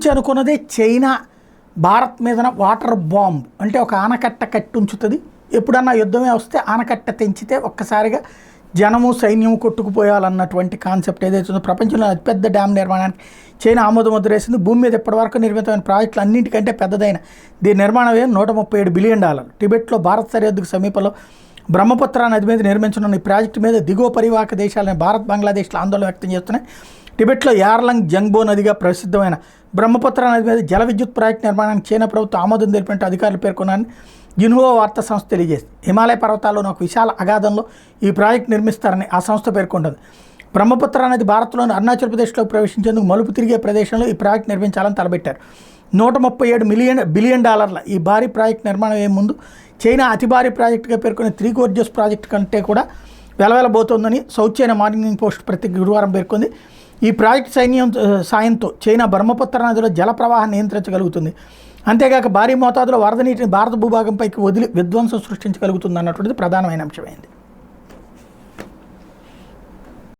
నుంచి అనుకున్నదే చైనా భారత్ మీదన వాటర్ బాంబ్ అంటే ఒక ఆనకట్ట కట్టి ఉంచుతుంది. ఎప్పుడన్నా యుద్ధమే వస్తే ఆనకట్ట తెంచితే ఒక్కసారిగా జనము సైన్యము కొట్టుకుపోయాలన్నటువంటి కాన్సెప్ట్ ఏదైతే ఉందో ప్రపంచంలో అతిపెద్ద డ్యామ్ నిర్మాణానికి చైనా ఆమోద ముద్ర వేసింది. భూమి మీద ఇప్పటివరకు నిర్మితమైన ప్రాజెక్టులు అన్నింటికంటే పెద్దదైన దీని నిర్మాణ వ్యయం $137 బిలియన్. టిబెట్లో భారత్ సరిహద్దుకు సమీపంలో బ్రహ్మపుత్ర నది మీద నిర్మించనున్న ఈ ప్రాజెక్టు మీద దిగువ పరివాహక దేశాలని భారత్, బంగ్లాదేశ్లో ఆందోళన వ్యక్తం చేస్తున్నాయి. టిబెట్లో యార్లంగ్ జంగ్బో నదిగా ప్రసిద్ధమైన బ్రహ్మపుత్ర నది మీద జల విద్యుత్ ప్రాజెక్టు నిర్మాణానికి చైనా ప్రభుత్వం ఆమోదం తెలిపినట్టు అధికారులు పేర్కొన్నారని జిన్హువా వార్తా సంస్థ తెలియజేసింది. హిమాలయ పర్వతాల్లోని ఒక విశాల అగాధంలో ఈ ప్రాజెక్టు నిర్మిస్తారని ఆ సంస్థ పేర్కొంటుంది. బ్రహ్మపుత్ర నది భారత్లోని అరుణాచల్ ప్రదేశ్లో ప్రవేశించేందుకు మలుపు తిరిగే ప్రదేశంలో ఈ ప్రాజెక్టు నిర్మించాలని తలపెట్టారు. $137 బిలియన్ ఈ భారీ ప్రాజెక్టు నిర్మాణం అయ్యే ముందు చైనా అతి భారీ ప్రాజెక్టుగా పేర్కొనే 3 గోర్జెస్ ప్రాజెక్టు కంటే కూడా వెలవెలబోతోందని సౌత్ చైనా మార్నింగ్ పోస్ట్ ప్రతి గురువారం పేర్కొంది. ఈ ప్రాజెక్టు సాయంతో చైనా బ్రహ్మపుత్ర నదిలో జల ప్రవాహాన్ని నియంత్రించగలుగుతుంది. అంతేగాక భారీ మోతాదులో వరద నీటిని భారత భూభాగంపైకి వదిలి విధ్వంసం సృష్టించగలుగుతుంది అన్నటువంటిది ప్రధానమైన అంశమైంది.